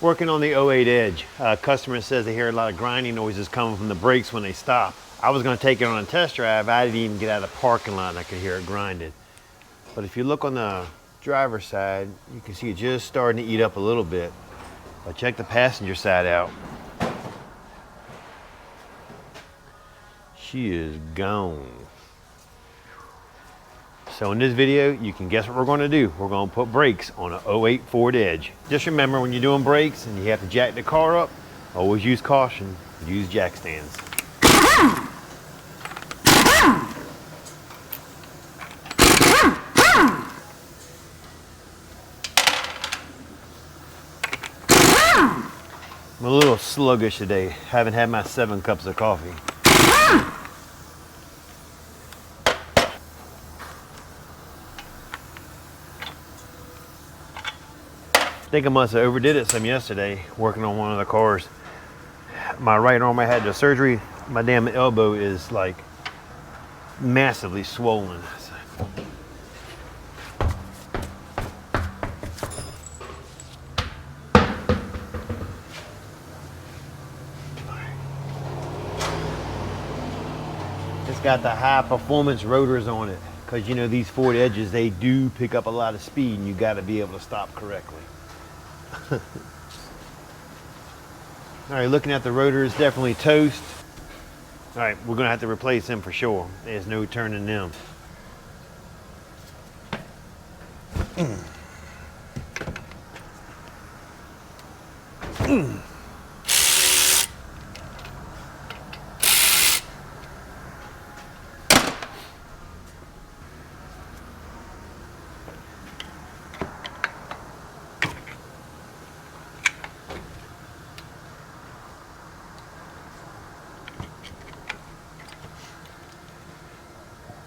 Working on the '08 Edge. Customer says they hear a lot of grinding noises coming from the brakes when they stop. I was going to take it on a test drive. I didn't even get out of the parking lot and I could hear it grinding. But if you look on the driver's side, you can see it just starting to eat up a little bit. But check the passenger side out. She is gone. So in this video, you can guess what we're going to do. We're going to put brakes on an '08 Ford Edge. Just remember, when you're doing brakes and you have to jack the car up, always use caution. Use jack stands. I'm a little sluggish today. Haven't had my 7 cups of coffee. I think I must have overdid it some yesterday working on one of the cars. My right arm, I had the surgery. My damn elbow is like massively swollen. It's got the high performance rotors on it because, you know, these Ford Edges, they do pick up a lot of speed and you got to be able to stop correctly. All right, looking at the rotors, definitely toast. All right, we're gonna have to replace them for sure. There's no turning them.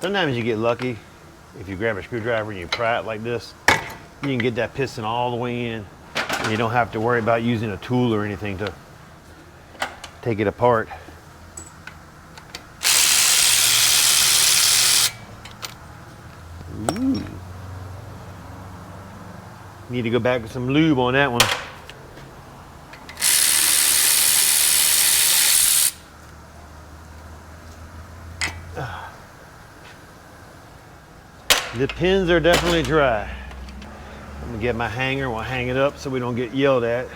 Sometimes you get lucky if you grab a screwdriver and you pry it like this. You can get that piston all the way in and you don't have to worry about using a tool or anything to take it apart. Ooh. Need to go back with some lube on that one. The pins are definitely dry. I'm gonna get my hanger, we'll hang it up so we don't get yelled at.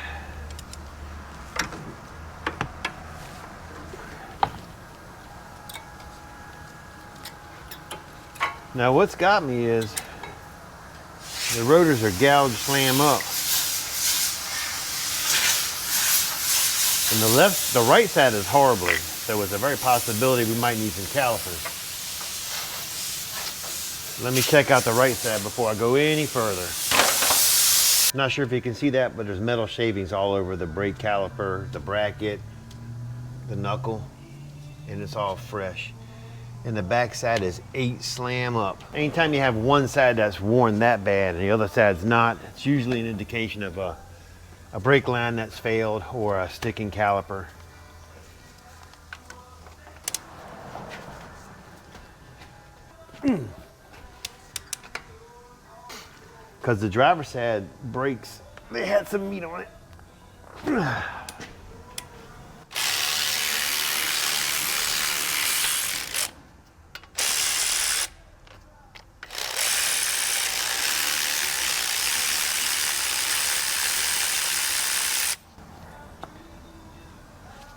Now what's got me is the rotors are gouged slam up. And the right side is horribly, so it's a very possibility we might need some calipers. Let me check out the right side before I go any further. Not sure if you can see that, but there's metal shavings all over the brake caliper, the bracket, the knuckle, and it's all fresh. And the back side is 8 slam up. Anytime you have one side that's worn that bad and the other side's not, it's usually an indication of a brake line that's failed or a sticking caliper. Because the driver's side brakes, they had some meat on it.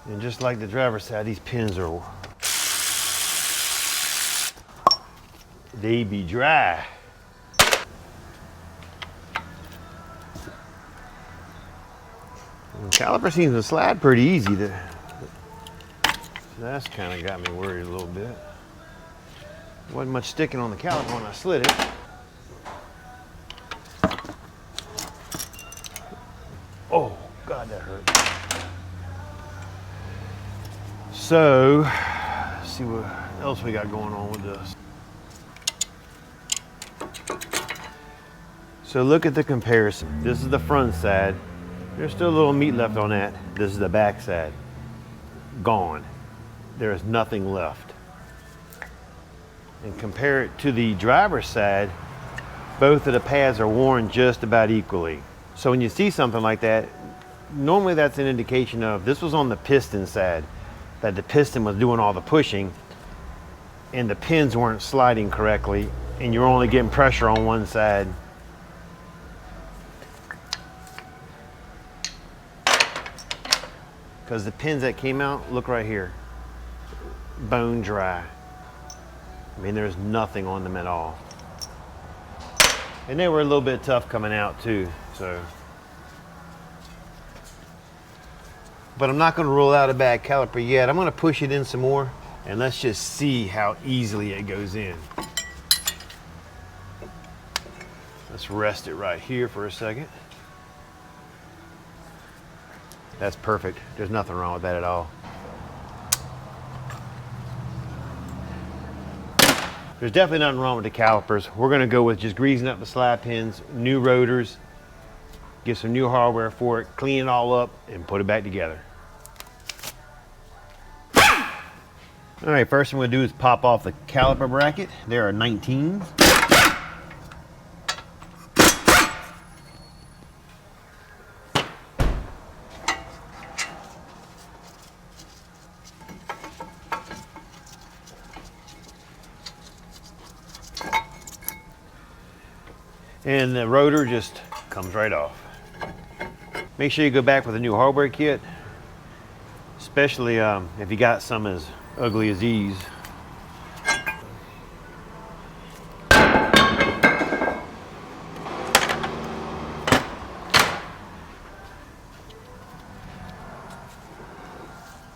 And just like the driver's side, these pins are, they be dry. The caliper seems to slide pretty easy. That's kind of got me worried a little bit. Wasn't much sticking on the caliper when I slid it. Oh, God, that hurt. So, let's see what else we got going on with this. So look at the comparison. This is the front side. There's still a little meat left on that. This is the back side. Gone. There is nothing left. And compare it to the driver's side, both of the pads are worn just about equally. So when you see something like that, Normally that's an indication of, this was on the piston side, that the piston was doing all the pushing and the pins weren't sliding correctly and you're only getting pressure on one side. Because the pins that came out, look right here, bone dry. I mean, there's nothing on them at all. And they were a little bit tough coming out too, so. But I'm not gonna rule out a bad caliper yet. I'm gonna push it in some more and let's just see how easily it goes in. Let's rest it right here for a second. That's perfect. There's nothing wrong with that at all. There's definitely nothing wrong with the calipers. We're gonna go with just greasing up the slide pins, new rotors, get some new hardware for it, clean it all up, and put it back together. All right, first thing we're gonna do is pop off the caliper bracket. There are 19s. And the rotor just comes right off. Make sure you go back with a new hardware kit, especially if you got some as ugly as these.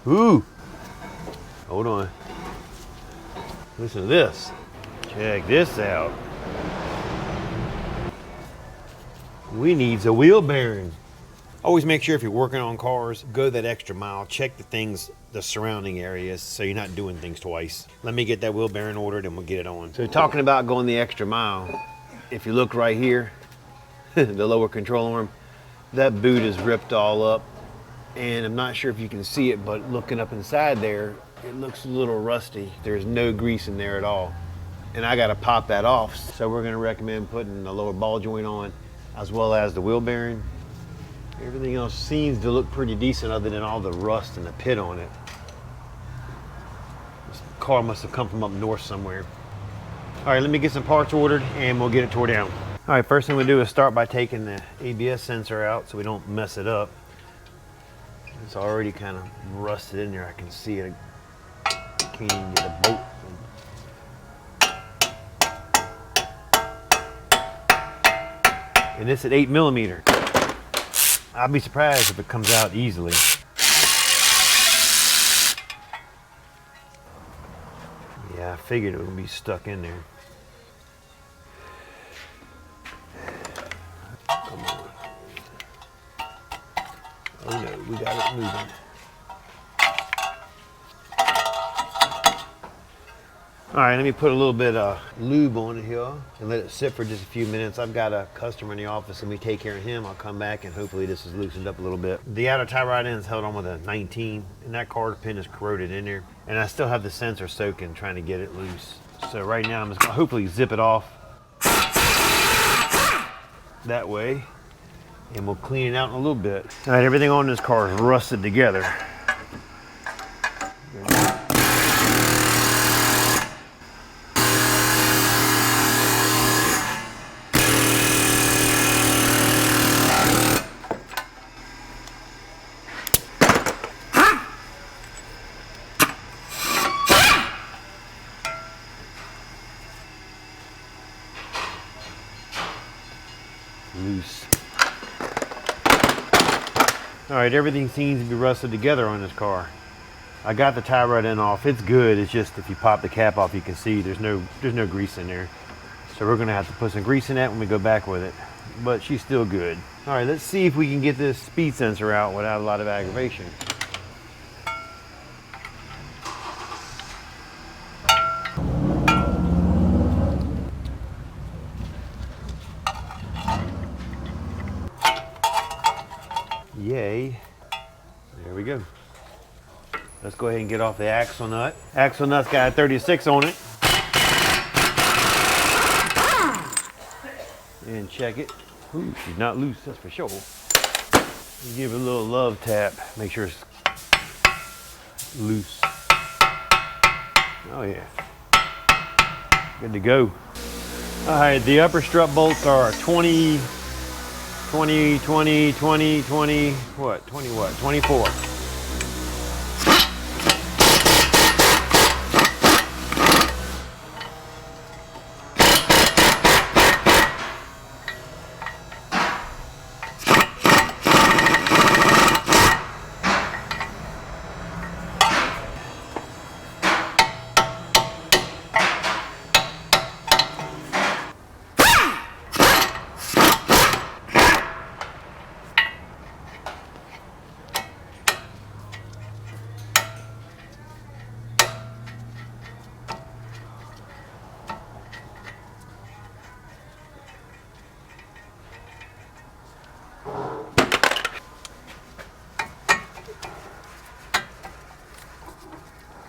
Ooh, hold on. Listen to this. Check this out. We need a wheel bearing. Always make sure if you're working on cars, go that extra mile, check the surrounding areas so you're not doing things twice. Let me get that wheel bearing ordered and we'll get it on. So talking about going the extra mile, if you look right here, the lower control arm, that boot is ripped all up. And I'm not sure if you can see it, but looking up inside there, it looks a little rusty. There's no grease in there at all. And I gotta pop that off. So we're gonna recommend putting the lower ball joint on, as well as the wheel bearing. Everything else seems to look pretty decent other than all the rust and the pit on it. This car must have come from up north somewhere. All right, let me get some parts ordered and we'll get it tore down. All right, first thing we'll do is start by taking the ABS sensor out so we don't mess it up. It's already kind of rusted in there. I can see it. Can't even get a bolt. And it's at 8mm. I'll be surprised if it comes out easily. Yeah, I figured it would be stuck in there. Come on. Oh no, we got it moving. All right, let me put a little bit of lube on it here and let it sit for just a few minutes. I've got a customer in the office and we take care of him. I'll come back and hopefully this is loosened up a little bit. The outer tie rod end is held on with a 19 and that card pin is corroded in there. And I still have the sensor soaking trying to get it loose. So right now I'm just gonna hopefully zip it off that way and we'll clean it out in a little bit. All right, everything on this car is rusted together. Loose. All right, everything seems to be rusted together on this car. I got the tie rod end off. It's good. It's just if you pop the cap off, you can see there's no grease in there. So we're gonna have to put some grease in that when we go back with it. But she's still good. All right, let's see if we can get this speed sensor out without a lot of aggravation. Yay. There we go. Let's go ahead and get off the axle nut. Axle nut's got a 36 on it. And check it. Ooh, she's not loose, that's for sure. Give it a little love tap. Make sure it's loose. Oh yeah. Good to go. All right, the upper strut bolts are 20, what? 24.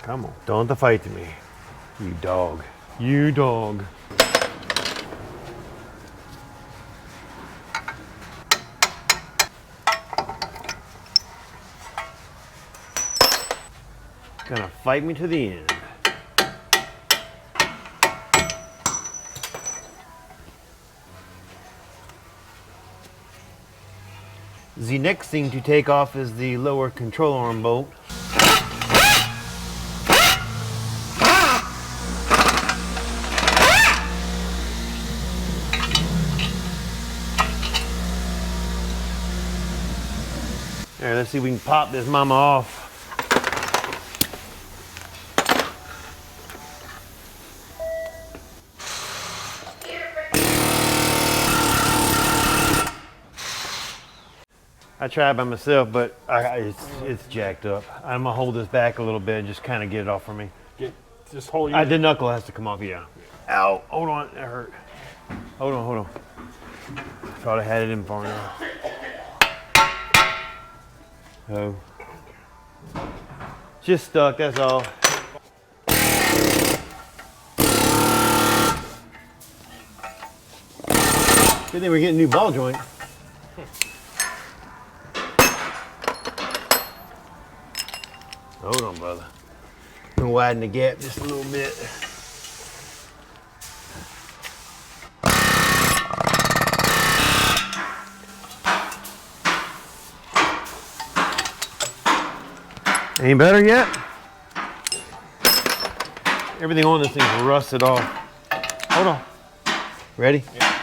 Come on, don't have to fight to me. You dog. You dog. Gonna fight me to the end. The next thing to take off is the lower control arm bolt. All right, let's see if we can pop this mama off. I tried by myself, but it's jacked up. I'm gonna hold this back a little bit and just kind of get it off for me. Just hold your... The knuckle has to come off, yeah. Ow, hold on, that hurt. Hold on. Thought I had it in for now. Oh. Just stuck, that's all. Good thing we're getting a new ball joint. Hold on, brother. I'm gonna widen the gap just a little bit. Any better yet? Everything on this thing's rusted off. Hold on. Ready? Yeah.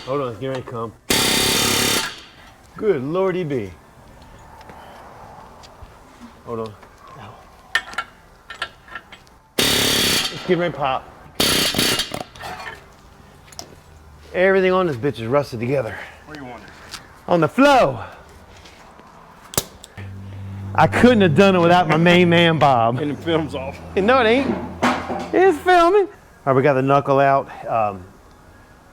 Hold on, it's getting ready to come. Good lordy be. Hold on. It's getting ready to pop. Everything on this bitch is rusted together. Where you want it? On the flow. I couldn't have done it without my main man, Bob. And the film's off. No, it ain't. It's filming. All right, we got the knuckle out.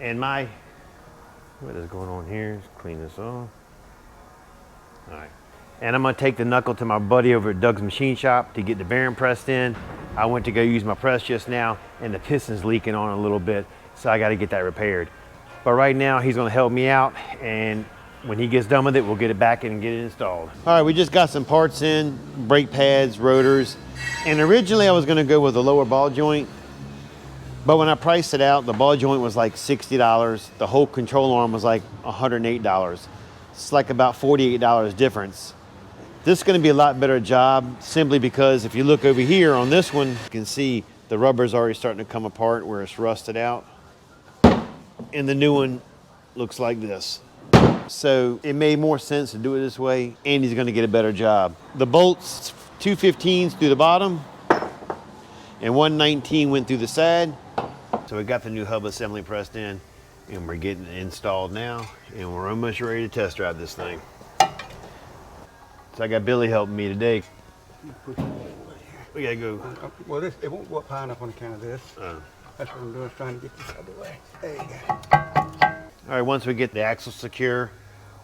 And what is going on here? Let's clean this off. All right. And I'm gonna take the knuckle to my buddy over at Doug's Machine Shop to get the bearing pressed in. I went to go use my press just now and the piston's leaking on a little bit, so I gotta get that repaired. But right now he's gonna help me out, and when he gets done with it, we'll get it back and get it installed. All right, we just got some parts in, brake pads, rotors, and originally I was gonna go with a lower ball joint, but when I priced it out, the ball joint was like $60. The whole control arm was like $108. It's like about $48 difference. This is gonna be a lot better job simply because if you look over here on this one, you can see the rubber's already starting to come apart where it's rusted out. And the new one looks like this. So it made more sense to do it this way, and he's gonna get a better job. The bolts, 215s through the bottom, and 119 went through the side. So we got the new hub assembly pressed in, and we're getting it installed now, and we're almost ready to test drive this thing. So I got Billy helping me today. We gotta go. Well, it won't go up high enough on account of this. That's what I'm doing, is trying to get this out of the way. There you go. All right, once we get the axle secure,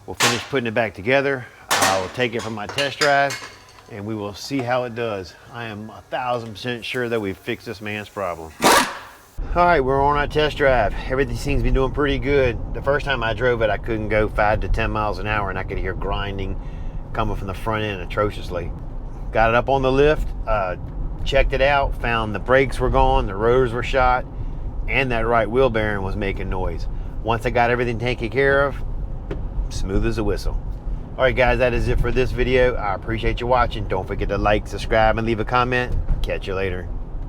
we'll finish putting it back together. I will take it for my test drive, and we will see how it does. I am 1000% sure that we've fixed this man's problem. All right, we're on our test drive. Everything seems to be doing pretty good. The first time I drove it, I couldn't go 5 to 10 miles an hour, and I could hear grinding coming from the front end atrociously. Got it up on the lift, checked it out, found the brakes were gone, the rotors were shot, and that right wheel bearing was making noise. Once I got everything taken care of, smooth as a whistle. All right, guys, that is it for this video. I appreciate you watching. Don't forget to like, subscribe, and leave a comment. Catch you later.